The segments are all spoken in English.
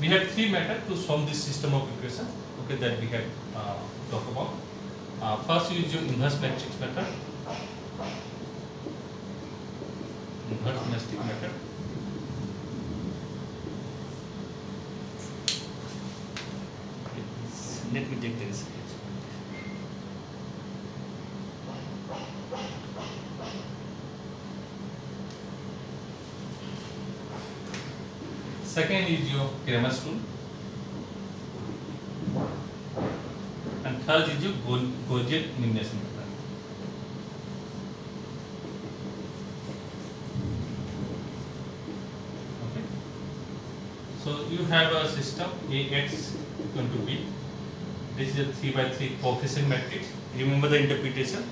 we have three methods to solve this system of equation. Okay, that we have talked about. First, you use your inverse matrix method. Inverse matrix method. Let me take this. Second is your Cramer's rule, and third is your Gaussian elimination method. Okay. So you have a system Ax equal to B. This is a 3 by 3 coefficient matrix. Remember the interpretation.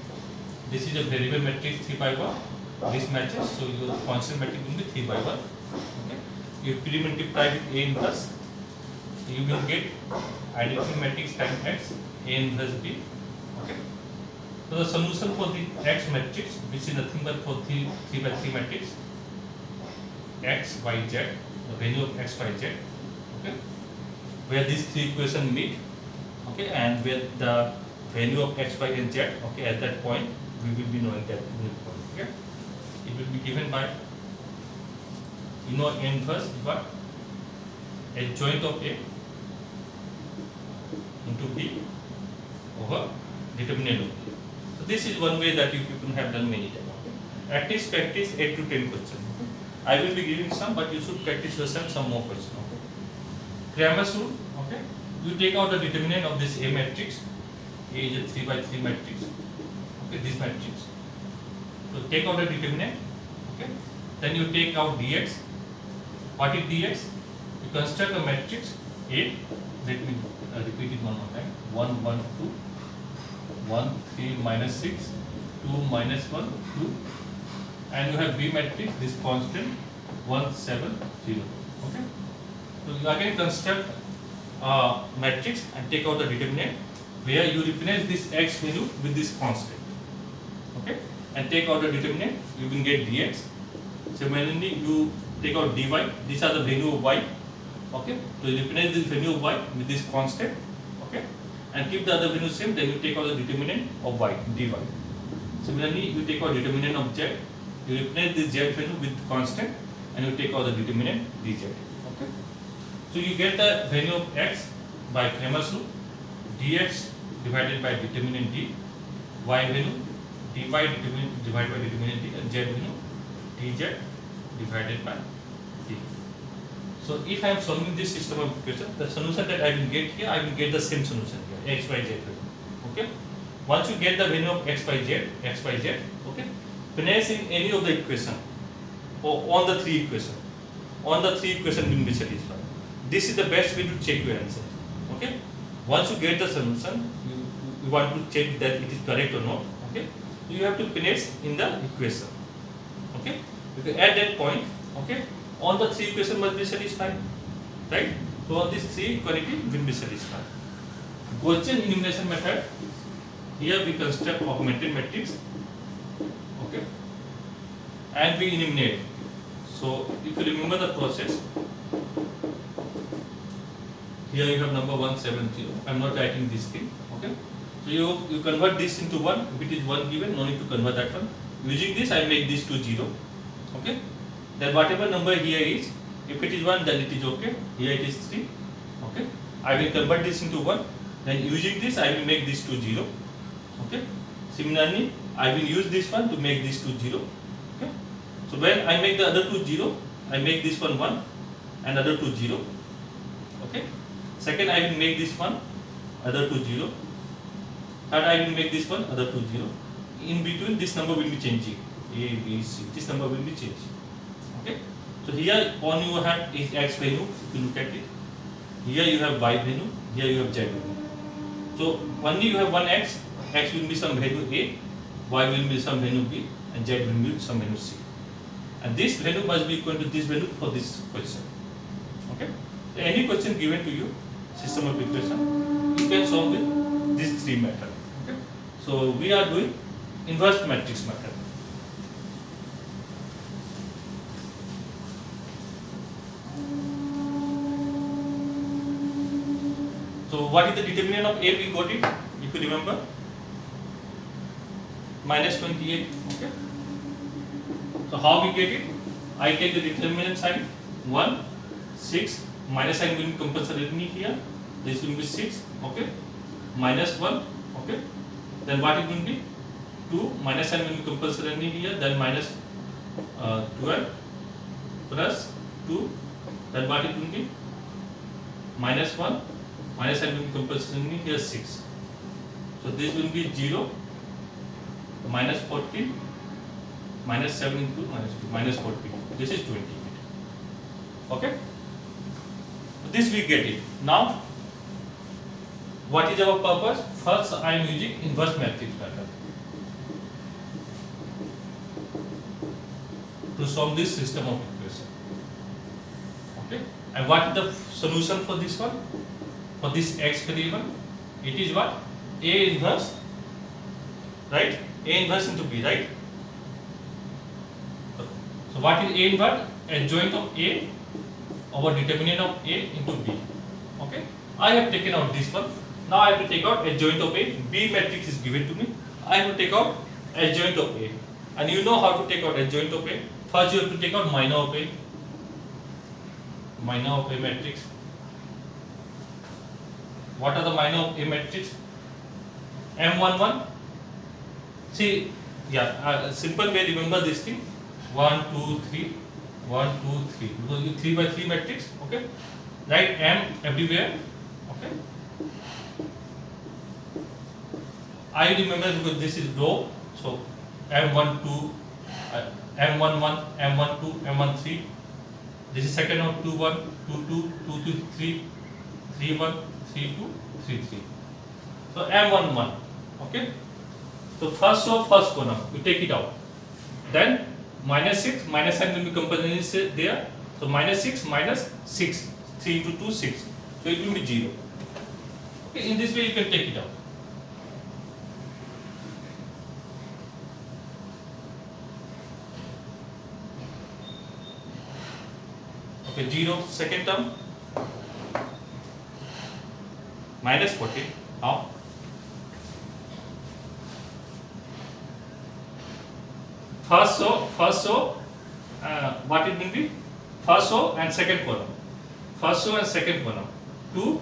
This is a variable matrix 3 by 1. This matches, so your constant matrix will be 3 by 1. Okay. You pre-multiply with A inverse, you will get identity matrix times X, A inverse B. Okay. So the solution for the X matrix, which is nothing but for 3 by 3 matrix, X, Y, Z, the value of X, Y, Z. Okay. Where these three equations meet. Okay, and where the value of X, Y, and Z. Okay, at that point we will be knowing that unit point. Okay. It will be given by, you know, A inverse but adjoint of A into B over determinant of A. So this is one way that you people have done many times. Okay? At least practice 8 to 10 questions. Okay? I will be giving some, but you should practice yourself some more questions. Okay? Cramer's rule. Okay? You take out the determinant of this A matrix. A is a 3 by 3 matrix. Okay, this matrix. So take out the determinant. Okay. Then you take out dx. What is dx? You construct a matrix A. Let me repeat it one more time. 1, 1, 2, 1, 3, minus 6, 2, minus 1, 2, and you have B matrix, this constant 1, 7, 0. Okay. So you again construct a matrix and take out the determinant, where you replace this x value with this constant. Okay. And take out the determinant, you will get dx. Similarly, you take out dy. These are the value of y. Okay. So you replace this value of y with this constant. Okay. And keep the other value same. Then you take out the determinant of y, dy. Similarly, you take out determinant of z. You replace this z value with constant, and you take out the determinant dz. Okay. So you get the value of x by Cramer's rule. Dx divided by determinant d. Y value dy divided by determinant d, and z value dz divided by d. So if I am solving this system of equation, the solution that I will get here, I will get the same solution here, x, y, z value. Okay. Once you get the value of x, y, z, okay, place in any of the equation or on the three equation. On the three equation will be satisfied. This is the best way to check your answer. Okay. Once you get the solution, you want to check that it is correct or not. Okay. You have to place in the equation. Okay. Because at that point, okay, all the three equations must be satisfied, right? So all these three equality will be satisfied. Gaussian elimination method. Here we construct augmented matrix. Okay. And we eliminate. So if you remember the process, here you have number 170. I am not writing this thing. Okay. So you convert this into 1. If it is 1 given, no need to convert that one. Using this, I make this to 0. Okay. Then whatever number here is, if it is 1, then it is okay. Here it is 3. Okay. I will convert this into 1. Then using this, I will make this to 0. Okay. Similarly, I will use this one to make this to 0. Okay. So when I make the other two 0, I make this one 1 and other two 0. Okay. Second, I will make this one other two 0. Third, I will make this one other two 0. In between, this number will be changing. A, B, C. This number will be changing. Okay. So here on you have is x value. If you look at it, here you have y value. Here you have z value. So only you have one x. X will be some value A, y will be some value B, and z will be some value C. And this value must be equal to this value for this question. Okay. So any question given to you, system of equation, you can solve with these three methods. Okay. So we are doing inverse matrix method. So what is the determinant of A? We got it, if you remember, minus 28. Okay. So how we get it? I take the determinant sign 1, 6, minus sign will be compulsorily here. This will be 6. Okay. Minus 1. Okay. Then what it will be? 2, minus sign will be compulsorily here. Then minus 12 plus 2. Then what it will be? Minus 1, minus sign will be compulsorily here 6. So this will be 0, minus 14, minus 7 into minus 2, minus 14. This is 20. Okay? This we get it. Now, what is our purpose? First, I am using inverse matrix method to solve this system of equation. Okay? And what is the solution for this one? For this x variable? It is what? A inverse, right? A inverse into B, right? So what is A inverse? Adjoint of A over determinant of A into B. Okay? I have taken out this one. Now I have to take out adjoint of A. B matrix is given to me. I have to take out adjoint of A. And you know how to take out adjoint of A. First you have to take out minor of A. Minor of A matrix. What are the minor of A matrix? M11. See, yeah, simple way remember this thing. 1, 2, 3. 1, 2, 3. Because you 3 by 3 matrix. Okay. Write M everywhere. Okay. I remember because this is row. So M12, M11, M12, M13. This is second row 21, 22, 23, 31, 32, 33. So M11. Okay. So first row, first column, we take it out. Then minus 6, minus sign will be compulsory there. So minus 6, minus 6. 3 into 2, 6. So it will be 0. Okay, in this way you can take it out. Okay, 0, second term. Minus 14. How? First row, what it will be? First row and second column. First row and second column. 2,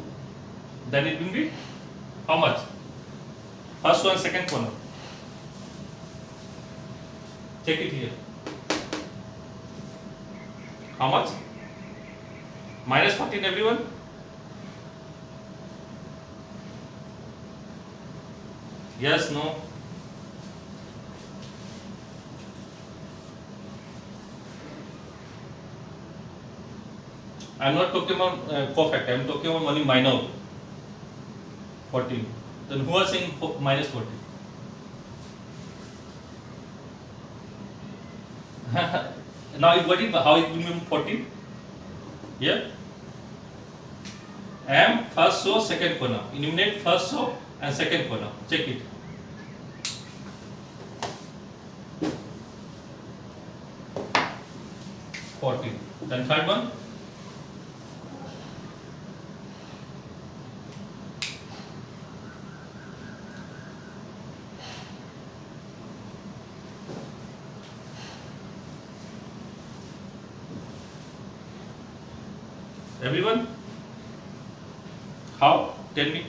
then it will be how much? First row and second column. Check it here. How much? Minus 14, everyone? Yes, no? I am not talking about cofactor, I am talking about only minor 14. Then who are saying minus 14? Now you got it, how it will be 14? Yeah? M first row, second column. Eliminate first row and second column. Check it. Then third one. Everyone? How? Tell me.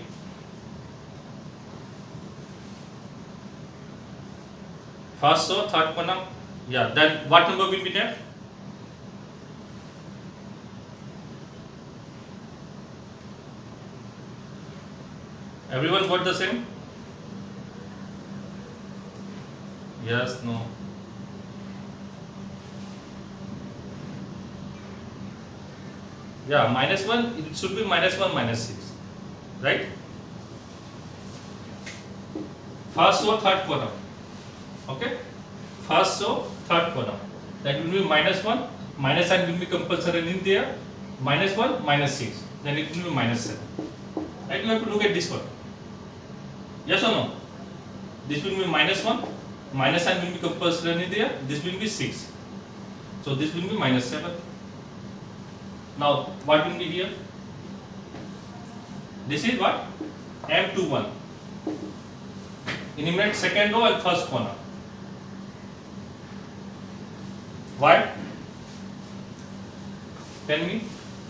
First row, third column. Yeah, then what number will be there? Everyone got the same? Yes, no. Yeah, minus 1, it should be minus 1, minus 6. Right? First row, third column. Okay? First row, third column. That will be minus 1, minus sign will be compulsory in there. Minus 1, minus 6. Then it will be minus 7. Right? You have to look at this one. Yes or no? This will be minus 1, minus sign will be compulsory in there. This will be 6. So this will be minus 7. Now, what will be here? This is what? M21. Enumerate second row and first column. Why? Tell me.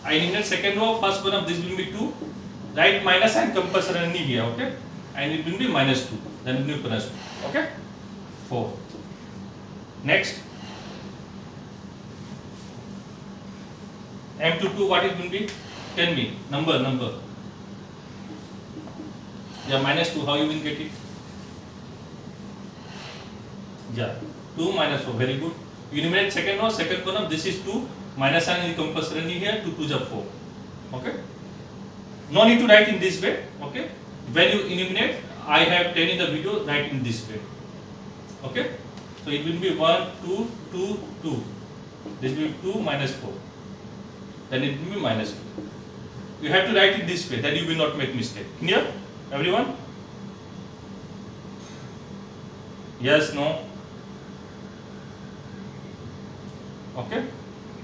I enumerate second row, first column. This will be 2. Write minus and compulsory here. Okay. And it will be minus 2. Then it will be plus 2. Okay. 4. Next. M22. What it will be? Tell me. Number. Yeah, minus 2. How you will get it? Yeah, 2 minus 4. Very good. You enumerate second row, second column. This is 2. Minus sign is compulsory here. 2 2s are 4. Okay. No need to write in this way. Okay. When you enumerate, I have 10 in the video. Write in this way. Okay. So it will be 1 2 2 2. This will be 2 minus 4. Then it will be minus 2. You have to write it this way. Then you will not make mistake. Clear? Everyone? Yes, no? Okay.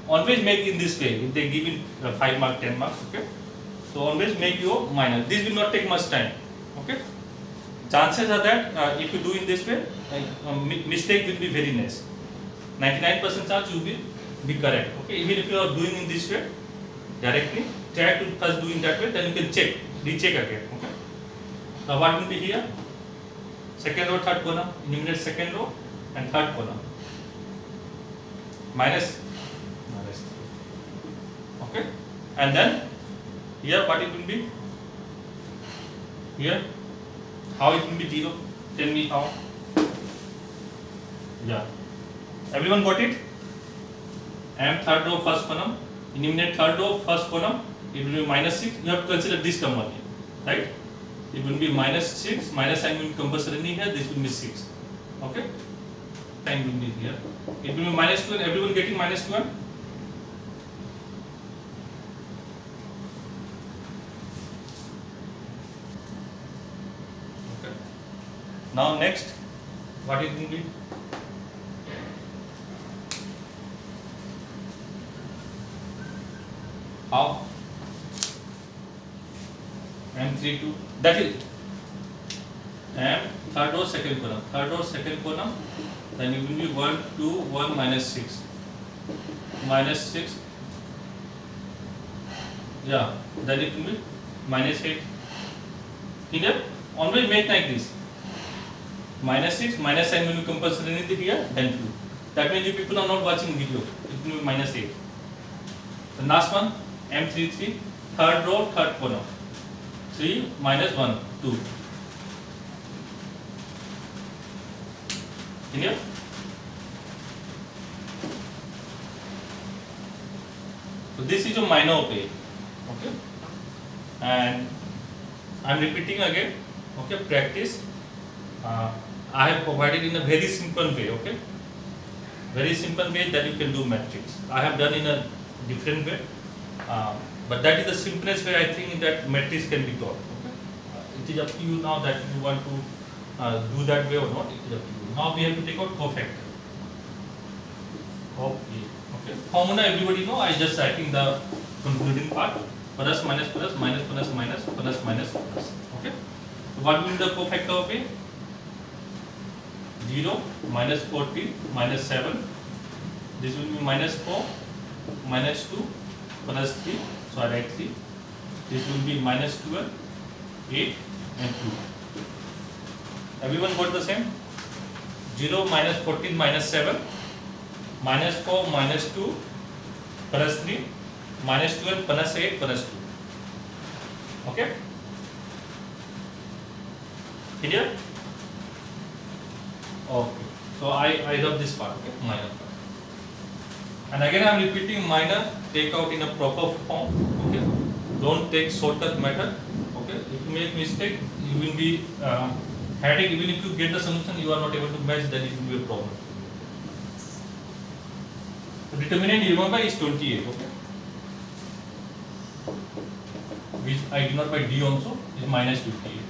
Always make in this way. If they give it 5 marks, 10 marks, okay. So always make your minus. This will not take much time. Okay. Chances are that if you do in this way, mistake will be very less. 99% chance you will be correct. Okay. Even if you are doing in this way directly, try to first do in that way. Then you can check, recheck again. Okay. Now what will be here? Second row, third column. Enumerate second row and third column. Minus. Okay. And then here what it will be? Here how it will be 0? Tell me how. Yeah. Everyone got it? M third row first column. Enumerate third row first column. It will be minus 6. You have to consider this term only, right? It will be minus 6. Minus sign will be compulsory here. This will be 6. Okay. Sign will be here. It will be minus 2 and everyone getting minus 2 and okay. Now next, what it will be? How? M32. That is M third row second column. Third row second column. Then it will be 1 2 1 minus 6. Minus 6. Yeah. Then it will be minus 8. Clear? Always make like this. Minus 6. Minus sign will be compulsory here. Then 2. That means you people are not watching video. It will be minus 8. The last one. M33. Third row third column. 3 minus 1, 2. Clear? So this is a minor pay. Okay. And I am repeating again. Okay. Practice. I have provided in a very simple way. Okay. Very simple way that you can do matrix. I have done in a different way. But that is the simplest way I think that matrix can be taught. Okay? It is up to you now that you want to do that way or not. It is up to you. Now we have to take out cofactor. Okay. Formula everybody know. I just writing the concluding part. Plus minus plus minus plus minus plus minus plus. Okay. So what will be the cofactor of A? 0 minus 14 minus 7. This will be minus 4 minus 2 plus 3. So I write 3. This will be minus 12, 8 and 2. Everyone got the same? 0 minus 14 minus 7, minus 4 minus 2 plus 3, minus 12 plus 8 plus 2. Okay? Clear? Okay. So I love this part. Okay? Minor part. And again I am repeating minor, take out in a proper form. Okay. Don't take shortcut method. Okay. If you make mistake, you will be headache. Even if you get the solution, you are not able to match, then it will be a problem. So determinant, remember, is 28. Okay. Which I denote by D also is minus 58.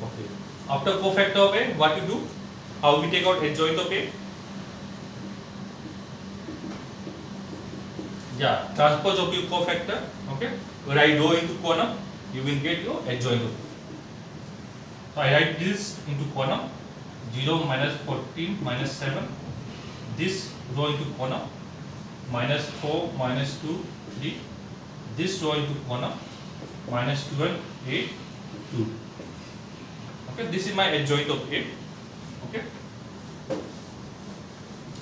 Okay. After cofactor of A, what you do? How we take out adjoint of A? Yeah, transpose of your cofactor. Okay, when I go into column, you will get your adjoint of. So I write this into column 0 minus 14 minus 7. This row into column minus 4 minus 2 3. This row into column minus 12 8 2. Okay, this is my adjoint of 8. Okay,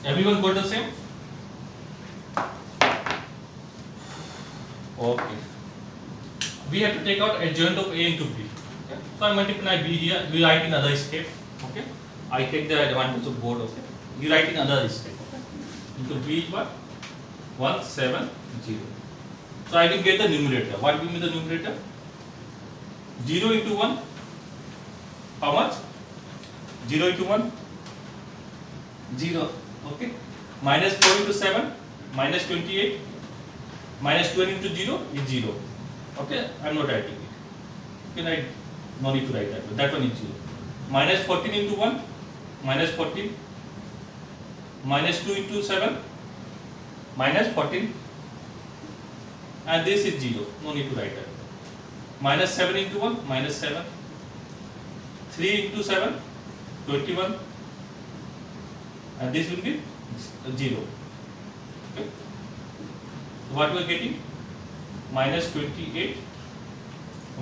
everyone got the same? Okay, we have to take out adjoint of A into B. Okay, so I multiply B here. We write in other step. Okay, I take the advantage of board. Okay, you write in other step. Okay, into B is what? 1 7 0. So I will get the numerator. What will be the numerator? 0 into 1. How much? 0 into 1? 0. Okay. Minus 4 into 7, minus 28. Minus 12 into 0 is 0. Okay, I am not writing it. You can write, no need to write that one. That one is 0. Minus 14 into 1, minus 14. Minus 2 into 7, minus 14. And this is 0. No need to write that. Minus 7 into 1, minus 7. 3 into 7, 21. And this will be 0. Okay. So what we are getting? Minus 28.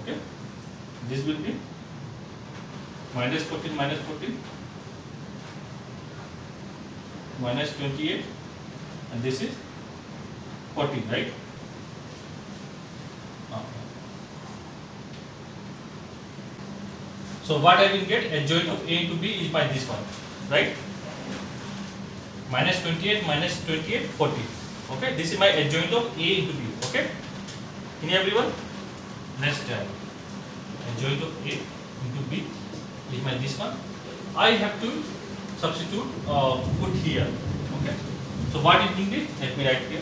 Okay. This will be minus 14, minus 14. Minus 28. And this is 14, right? So what I will get? Adjoint of A into B is by this one, right? Minus 28, minus 28, 40. Okay, this is my adjoint of A into B. Okay, can you everyone? Let's try. Adjoint of A into B is my this one. I have to substitute, put here. Okay, so what it will be? Let me write here.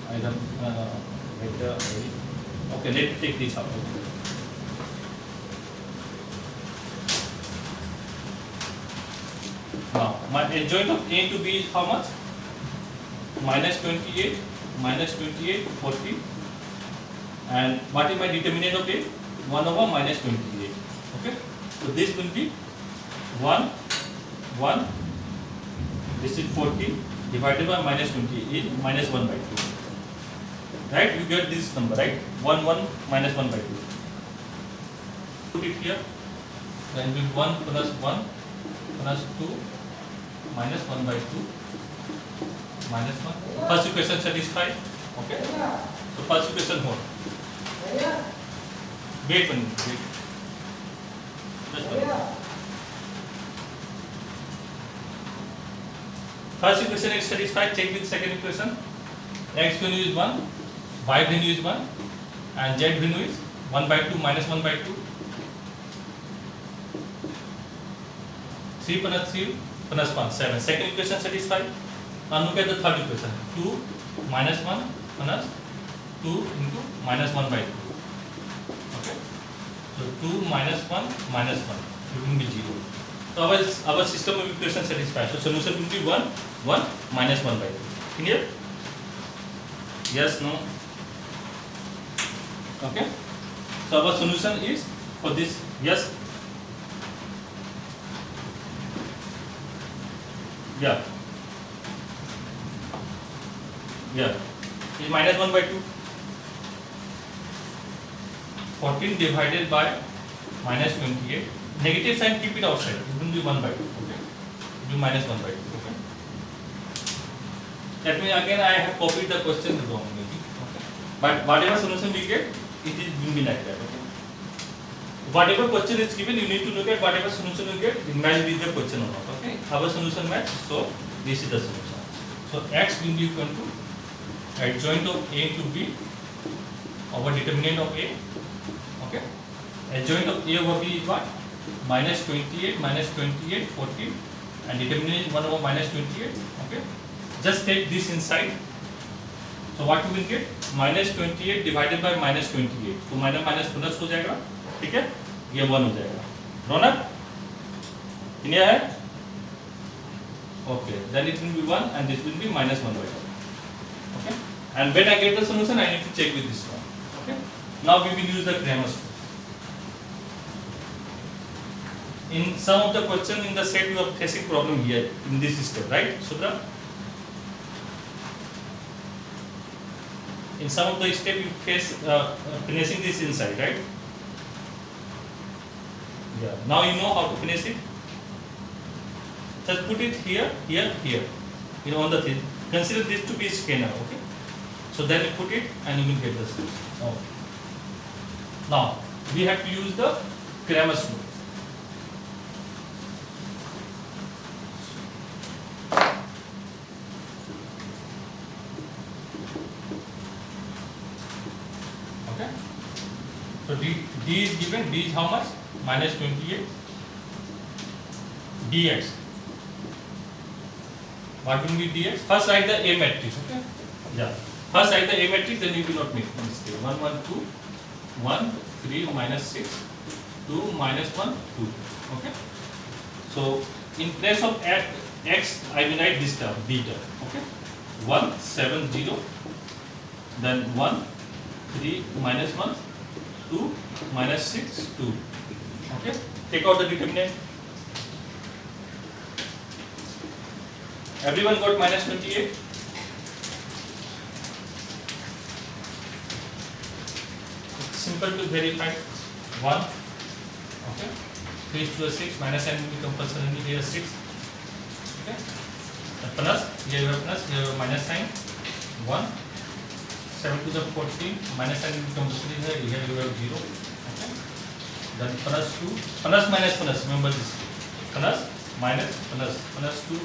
I don't better. Okay, let me take this out. Now, my adjoint of A into B is how much? Minus 28, minus 28, 40. And what is my determinant of A? 1 over minus 28. Okay. So this will be 1, 1. This is 40 divided by minus 28 is minus 1 by 2. Right? You get this number, right? 1, 1 minus 1 by 2. Put it here. Then will be 1 plus 1 plus 2 minus 1 by 2 minus 1. First equation satisfied. Okay. So first equation hold. Wait 1 minute. Wait. Just 1 minute. First equation is satisfied. Check with second equation. X value is 1, y value is 1, and z value is 1 by 2 minus 1 by 2. 3 plus 3 plus 1, 7. Second equation satisfied. Now look at the third equation. 2 minus 1 plus 2 into minus 1 by 2. Okay. So 2 minus 1 minus 1. It will be 0. So our system of equation satisfied. So solution will be 1, 1 minus 1 by 2. Clear? Yes, no? Okay. So our solution is for this. Yes. Yeah. Yeah. Is minus 1 by 2. 14 divided by minus 28. Negative sign, keep it outside. It will be 1 by 2. Okay. It will be minus 1 by 2. Okay. That means again I have copied the question wrong. Okay. But whatever solution we get, it will be like that. Okay. Whatever question is given, you need to look at whatever solution you get, it match with the question or not. Okay. Our solution match, so this is the solution. So x will be equal to adjoint of A to B over determinant of A. Okay. Adjoint of A over B is what? Minus 28, minus 28, 14, and determinant is 1 over minus 28. Okay. Just take this inside. So what you will get? Minus 28 divided by minus 28. तो minus minus plus हो जाएगा, ठीक है? ये 1 हो जाएगा. रौनक, clear है? Okay. Then it will be 1 and this will be minus 1 by 2. And when I get the solution, I need to check with this one. Okay. Now we will use the Cramer's rule. In some of the question in the set, you are facing problem here in this step, right, Subra? In some of the step, you face finishing this inside, right? Yeah. Now you know how to finish it. Just put it here, here, here. You know, on the thing. Consider this to be scanner, okay? So then you put it and you will get the solution. Okay. Now we have to use the Cramer's rule. Okay. So D is given. D is how much? Minus 28 dx. What will be dx? First write the A matrix. Okay. Yeah. First write the A matrix, then you will not make mistake. 1, 1, 2, 1, 3, minus 6, 2, minus 1, 2. Okay. So in place of x, I will write this term, b term. Okay. 1, 7, 0. Then 1, 3, minus 1, 2, minus 6, 2. Okay. Take out the determinant. Everyone got minus 28? It's simple to verify. 1. Okay. 3 to the 6, minus sign will be compulsory here 6. Okay. Plus, here you have plus, here you have minus sign. 1. 7 to the 14, minus sign will be compulsory here you have 0. Okay. Then plus 2, plus minus plus, remember this. Plus, minus, plus 2.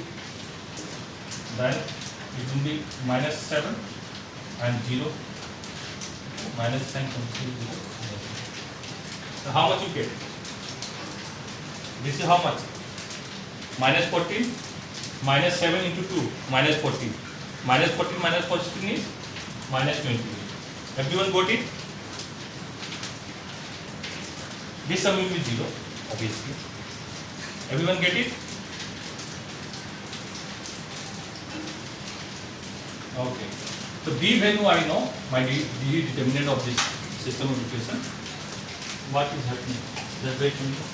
Then it will be minus 7 and 0. Minus sign compulsory 0. So how much you get? This is how much? Minus 14, minus 7 into 2, minus 14. Minus 14 minus 14 is minus 28. Everyone got it? This sum will be 0, obviously. Everyone get it? Okay. So D value I know, my D determinant of this system of equation. What is happening? Just wait a minute.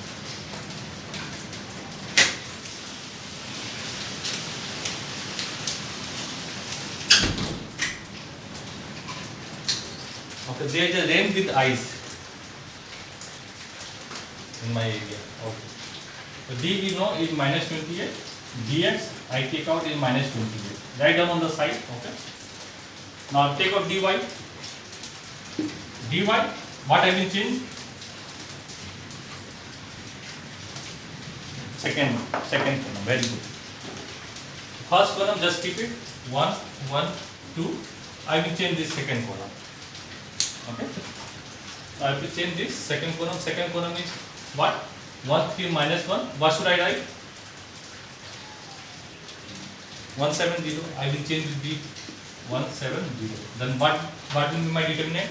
Okay, there is a rain with ice in my area. Okay. So D we know is minus 28. Dx I take out is minus 28. Write down on the side. Okay. Now take out dy. Dy, what I will change? Second column. Very good. First column just keep it 1, 1, 2. I will change this second column. Okay. So I have to change this second column. Second column is what? 1, 3 minus 1. What should I write? 170. I will change the 170. Then what will be my determinant?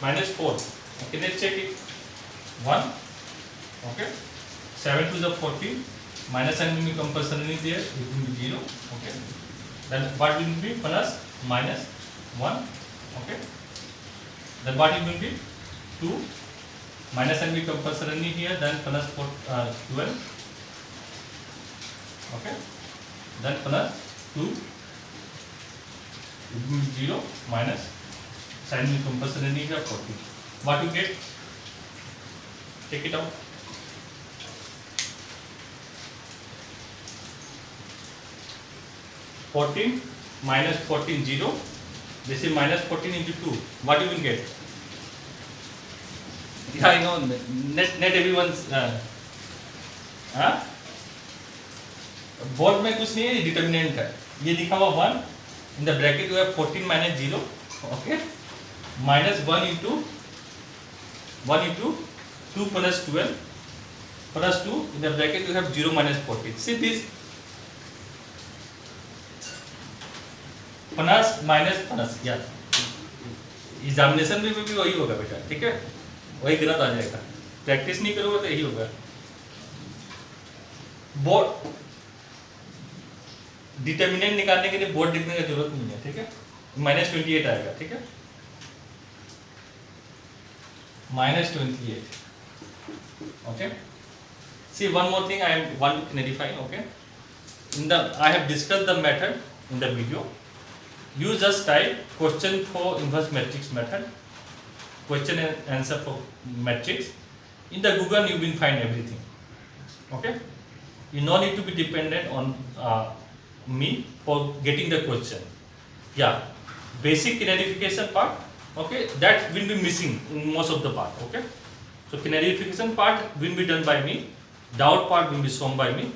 Minus 4. Okay, let's check it. 1. Okay. 7 to the 14. Minus sign will be compulsorily there. It will be 0. Okay. Then what will be? Plus minus 1. Okay. Then what it will be? 2. Minus sign will be compulsorily here. Then plus 12. Okay. Then plus 2. It will be 0. Minus sign will be compulsorily here 14. What you get? Take it out. (14) minus 14 0. This is minus 14 into 2. What you will get? Yeah, I know. Net everyone's. Board में कुछ नहीं है, determinant है. ये लिखा हुआ 1 in the bracket you have 14 minus 0. Okay. Minus 1 into 2 plus 12 plus 2 in the bracket you have 0 minus 14. See this. Plus minus plus, या examination में भी वही होगा बेटा. ठीक है, वही गलत आ जाएगा. प्रैक्टिस नहीं करोगे तो यही होगा. बोर्ड डिटर्मिनेंट निकालने के लिए बोर्ड लिखने की जरूरत नहीं है, ठीक है। -28 आएगा, ठीक है, -28. Okay. See, one more thing I want to clarify. Okay. I have discussed the method in the video. You just type question for inverse matrix method, question and answer for matrix. In the Google you will find everything. Okay. You no need to be dependent on me for getting the question. Yeah, basic clarification part. Okay, that will be missing in most of the part. Okay. So clarification part will be done by me, doubt part will be shown by me,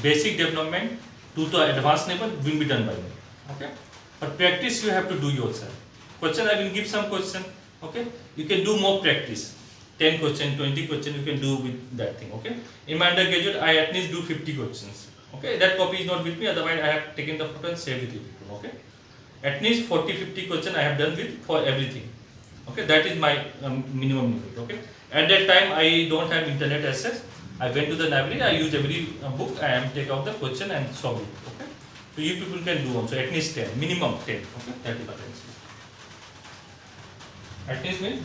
basic development to the advanced level will be done by me. Okay. But practice you have to do yourself. Question I will give some question. Okay. You can do more practice. 10 question, 20 question you can do with that thing. Okay. In my undergraduate I at least do 50 questions. Okay. That copy is not with me. Otherwise I have taken the photo and shared with you. Okay. At least 40-50 question I have done with for everything. Okay. That is my minimum limit. Okay. At that time I don't have internet access. I went to the library. I use every book. I am take out the question and solve it. Okay. So you people can do also at least 10, minimum 10. Okay. That is what I say. At least means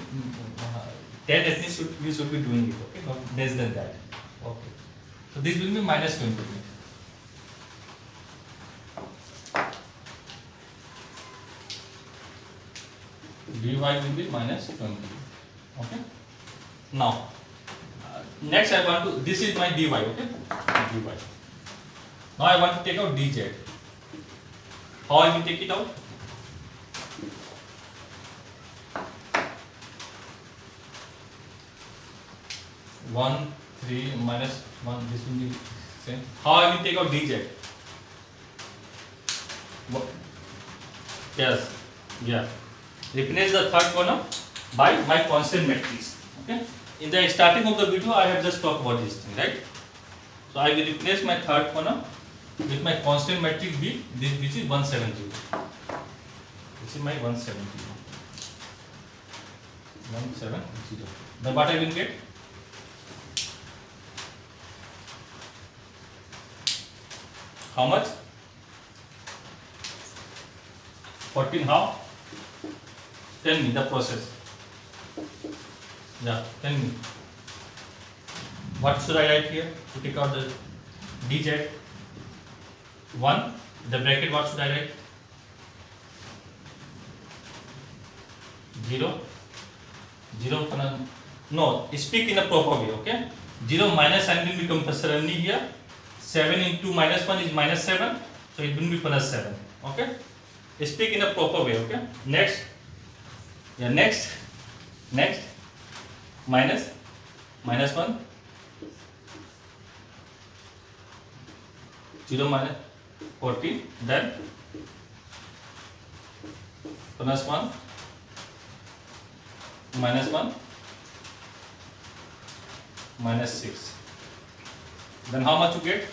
10 at least you should be doing it. Okay. Not less than that. Okay. So this will be -20. dy will be -20. Okay. Now, next I want to, this is my dy, okay, dy. Now I want to take out dz. How I will take it out? One, 3 minus 1, this will be same. How I will take out dz? Yes, yeah. Replace the third column by my constant matrix. Okay. In the starting of the video, I have just talked about this thing, right? So I will replace my third column with my constant matrix B, which is 170. This is my 170. 170. Then what I will get? How much? 14 how? Tell me the process. Yeah, tell me. What should I write here to take out the dz? 1, the bracket, what should I write? 0, 0, no, speak in a proper way, okay? 0 minus sign will be compulsorily here. 7 into -1 is -7, so it will be +7, okay? Speak in a proper way, okay? Next, yeah, next, minus -1, 0 minus 14, then +1, -1, -6. Then how much you get?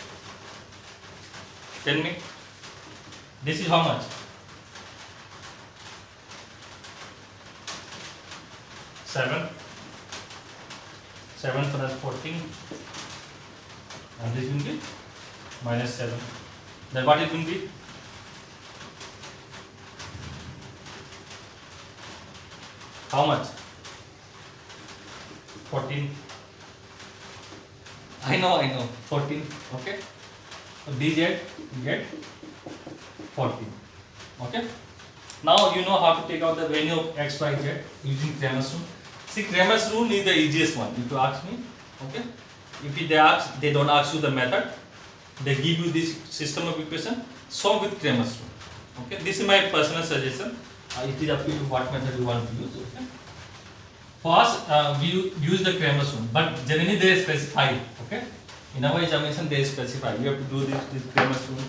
Tell me. This is how much? 7 plus 14, and this will be -7. Then what it will be? How much? 14. I know, 14. Okay. So dz you get 14. Okay. Now you know how to take out the value of x, y, z using Cramer's rule. See, Cramer's rule is the easiest one. If you ask me, okay. If they don't ask you the method, they give you this system of equation. Solve with Cramer's rule. Okay. This is my personal suggestion. It is up to you what method you want to use. Okay. First, we use the Cramer's rule, but generally they specify. Okay. In our examination, they specify. You have to do this Cramer's rule,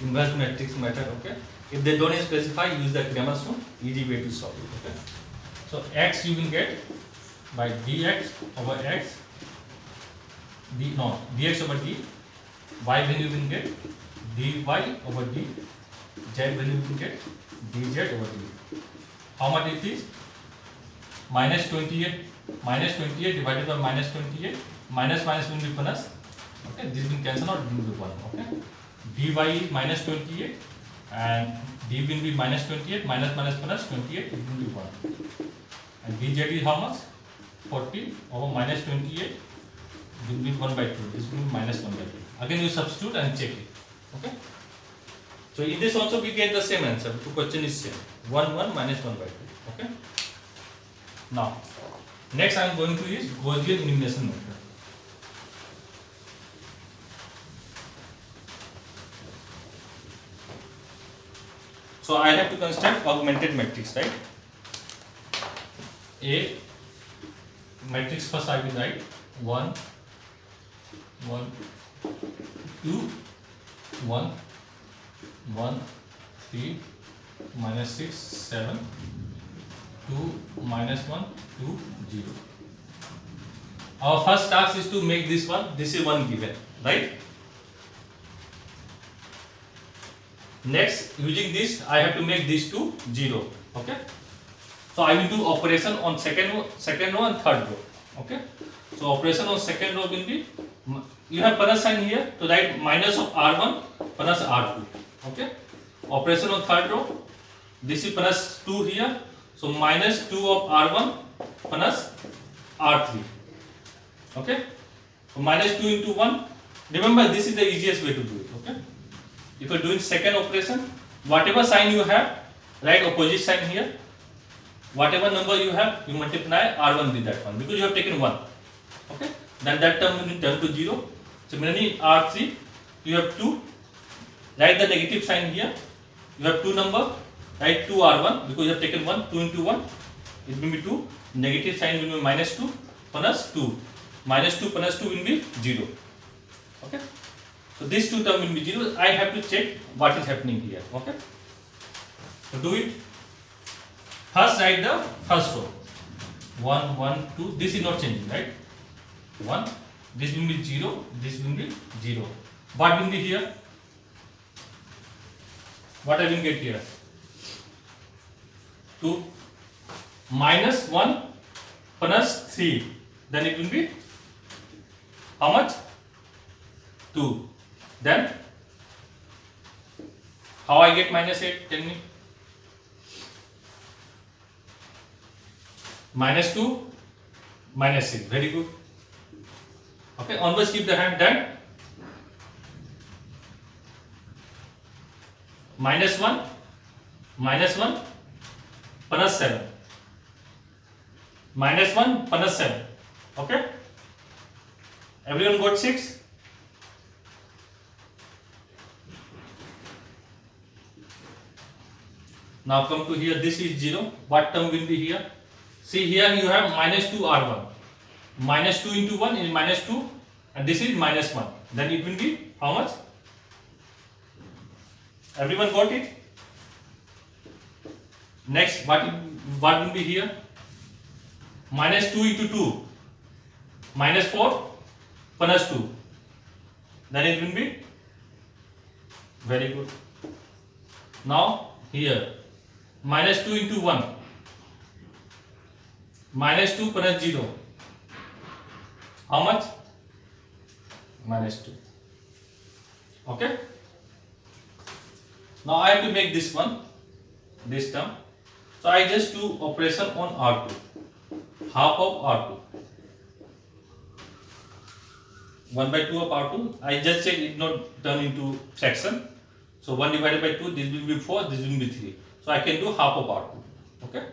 inverse matrix method. Okay. If they don't specify, use the Cramer's rule. Easy way to solve it. Okay. So x you will get by dx over x, dx over d, y value you will get dy over d, z value you will get dz over d. How much it is? -28. -28 divided by -28. Minus will be plus. Okay, this will cancel out, will be 1. Okay. dy is minus 28 and d will be minus 28 minus minus plus 28, it will be 1. And dz is how much? 40 over minus 28, it will be 1 by 2. This will be minus 1 by 2. Again you substitute and check it. Okay. So in this also we get the same answer. The question is same. 1 1 minus 1 by 2. Okay. Now next I am going to use Gaussian elimination method. So I have to construct augmented matrix, right? A matrix first I will write 1 1 2 1 1 3 minus 6 7 2 minus 1 2 0. Our first task is to make this one. This is one given, right? Next, using this, I have to make these two 0. Okay. So I will do operation on second row and third row. Okay. So operation on second row will be, you have plus sign here to write minus of R1 plus R2. Okay. Operation on third row, this is plus 2 here. So minus 2 of R1 plus R3. Okay. So minus 2 into 1. Remember, this is the easiest way to do it. Okay. If you are doing second operation, whatever sign you have, write opposite sign here. Whatever number you have, you multiply R1 with that one because you have taken 1. Okay. Then that term will turn to 0. Similarly, R3, you have 2. Write the negative sign here. You have 2 number. Write 2 R1 because you have taken 1. 2 into 1, it will be 2. Negative sign will be minus 2 plus 2. Minus 2 plus 2 will be 0. Okay. So these two terms will be 0. I have to check what is happening here. Okay. So do it. First write the first row. 1 1 2. This is not changing, right? 1. This will be 0. This will be 0. What will be here? What I will get here? 2 minus 1 plus 3. Then it will be how much? 2. Then how I get minus 8? Tell me. Minus 2 minus 6. Very good. Okay, always keep the hand down. Minus 1 plus 7. Minus 1 plus 7. Okay. Everyone got 6? Now come to here, this is 0. What term will be here? See here you have minus 2 R1. Minus 2 into 1 is minus 2 and this is minus 1. Then it will be how much? Everyone got it? Next, what will be here? Minus 2 into 2. Minus 4 plus 2. Then it will be? Very good. Now here. Minus 2 into 1. Minus 2 plus 0. How much? Minus 2. Okay. Now I have to make this one, this term. So I just do operation on R2. Half of R2. 1 by 2 of R2. I just check it not turn into fraction. So 1 divided by 2, this will be 4, this will be 3. So I can do half of R2. Okay.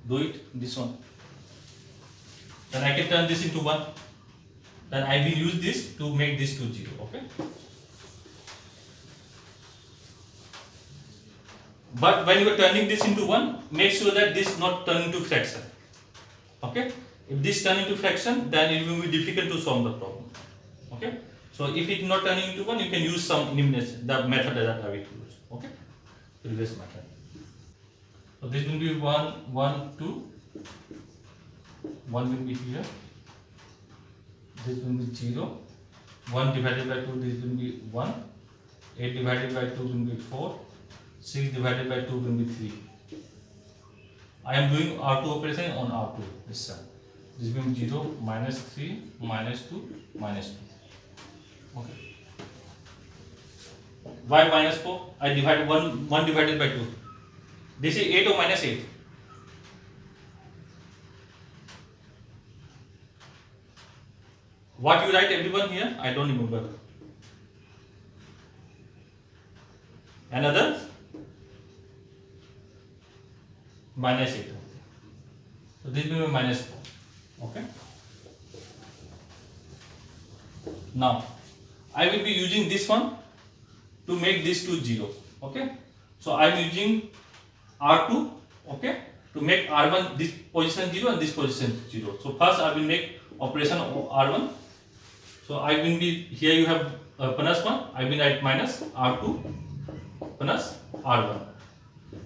Do it, this one. Then I can turn this into 1. Then I will use this to make this to 0. Okay. But when you are turning this into 1, make sure that this not turn into fraction. Okay. If this turn into fraction, then it will be difficult to solve the problem. Okay. So if it not turning into 1, you can use some elimination, the method that I will use. Okay. Previous method. So this will be 1, 1, 2. 1 will be here. This will be 0. 1 divided by 2, this will be 1. 8 divided by 2 will be 4. 6 divided by 2 will be 3. I am doing R2 operation on R2 itself. This will be 0, minus 3, minus 2, minus 2. Okay. Why minus 4? I divide 1 divided by 2. This is 8 or minus 8? What you write everyone here? I don't remember. Another? Minus 8. So this will be minus 4. Okay. Now I will be using this one to make this two 0. Okay. So I am using R2. Okay. To make R1 this position 0 and this position 0. So first I will make operation R1. So I will be here you have plus 1. I will write minus R2 plus R1.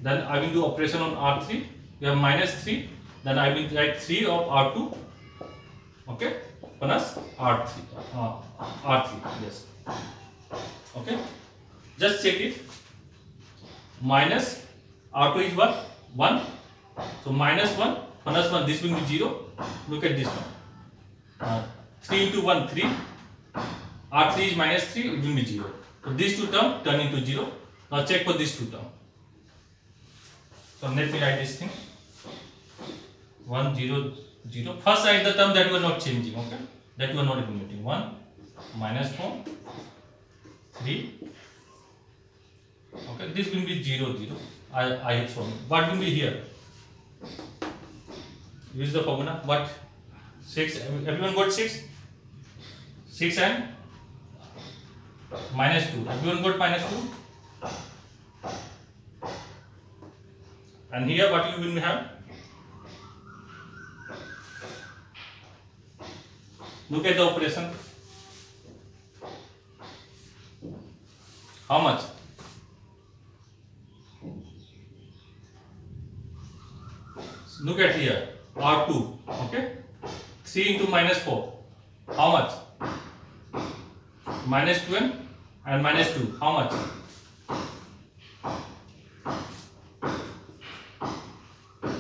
Then I will do operation on R3. You have minus 3. Then I will write 3 of R2. Okay. Plus R3. R3. Yes. Okay. Just check it. Minus R2 is what? 1. So minus 1 plus 1. This will be 0. Look at this one. 3 into 1 3. R3 is minus 3. It will be 0. So these two terms turn into 0. Now check for these two terms. So let me write this thing. 1 0 0. First write the term that you are not changing. Okay. That you are not implementing. 1 minus 4 3. Okay. This will be 0 0. I have shown. What will be here? Use the formula. What? 6. Everyone got 6? 6 and minus 2. Everyone got minus 2? And here what you will have? Look at the operation. How much? Look at here. R2. Okay. 3 into minus 4. How much? Minus 12 and minus 2. How much?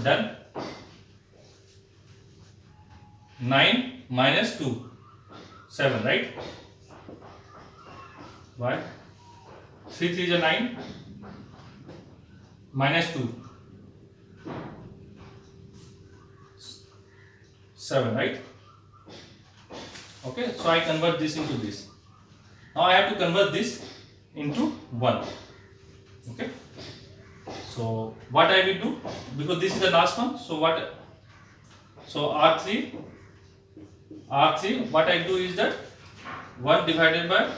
Then 9 minus 2. 7, right? Why? 3 3 is a 9. Minus 2. 7, right? Okay, so I convert this into this. Now I have to convert this into 1. Okay. So what I will do, because this is the last one, so R3, what I do is that 1 divided by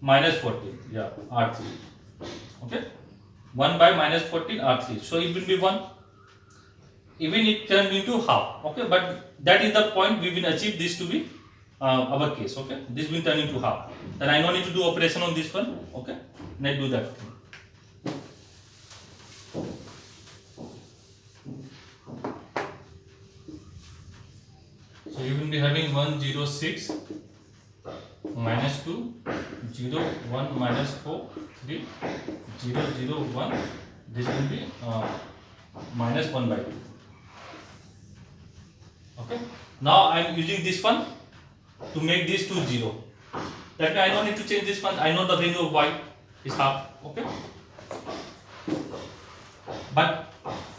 minus 14, yeah, R3, okay, 1 by minus 14 R3, so it will be 1, even it turned into half, okay, but that is the point we will achieve this to be our case, okay, this will turn into half, then I don't need to do operation on this one, okay, let's do that thing. So you will be having 1 0 6 minus 2 0 1 minus 4 3 0 0 1. This will be minus 1 by 2. Okay. Now I am using this one to make these two 0. That means I don't need to change this one. I know the range of y is half. Okay. But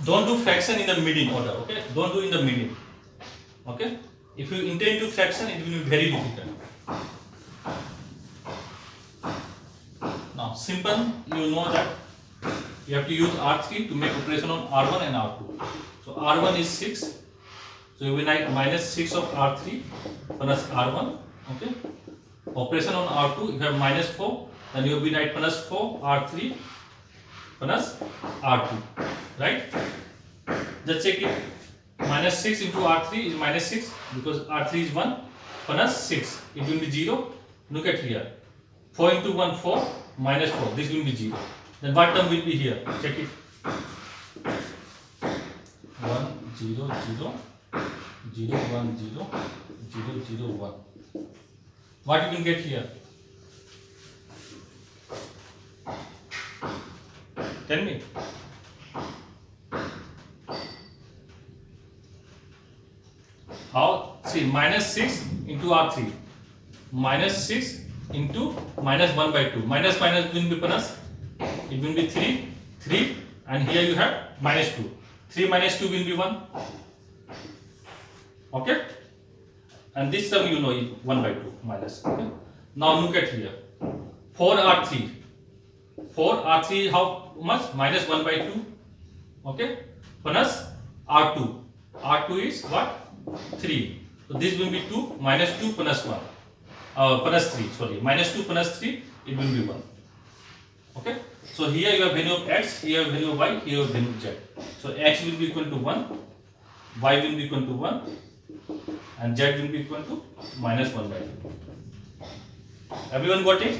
don't do fraction in the middle order. Okay. Don't do in the middle. Okay. If you intend to fraction, it will be very difficult. Now, simple, you know that you have to use R3 to make operation on R1 and R2. So, R1 is 6. So, you will write minus 6 of R3 plus R1. Okay. Operation on R2, you have minus 4. Then you will write plus 4 R3 plus R2. Right? Just check it. Minus 6 into R3 is minus 6 because R3 is 1 plus 6. It will be 0. Look at here. 4 into 1, 4 minus 4. This will be 0. Then what term will be here? Check it. 1, 0, 0, 0, 1, 0, 0, 0, 1. What you will get here? Tell me. How? See, minus 6 into R3. Minus 6 into minus 1 by 2. Minus minus will be plus. It will be 3, 3, and here you have minus 2. 3 minus 2 will be 1. Okay? And this sum you know is 1 by 2 minus. Okay? Now look at here. 4R3. 4R3 is how much? Minus 1 by 2. Okay? Plus R2. R2 is what? 3. So this will be 2 minus 2 plus 1. Plus 3, sorry. Minus 2 plus 3, it will be 1. Okay? So here you have value of x, here value of y, here value of z. So x will be equal to 1, y will be equal to 1, and z will be equal to minus 1 by 2. Everyone got it?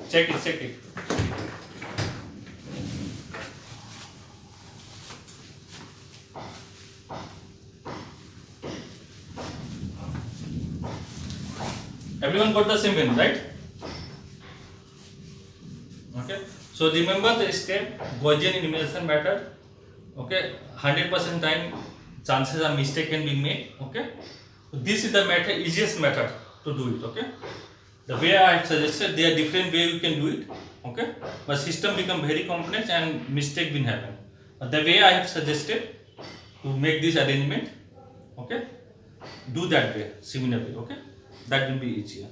Check it, check it. Everyone got the same value, right? Okay. So remember the step Gaussian elimination method. Okay. 100% time chances of mistake can be made. Okay. So this is the method, easiest method to do it. Okay. The way I have suggested, there are different ways you can do it. Okay. But system become very complex and mistake will happen. But the way I have suggested to make this arrangement, okay, do that way, similar way. Okay. That will be easier.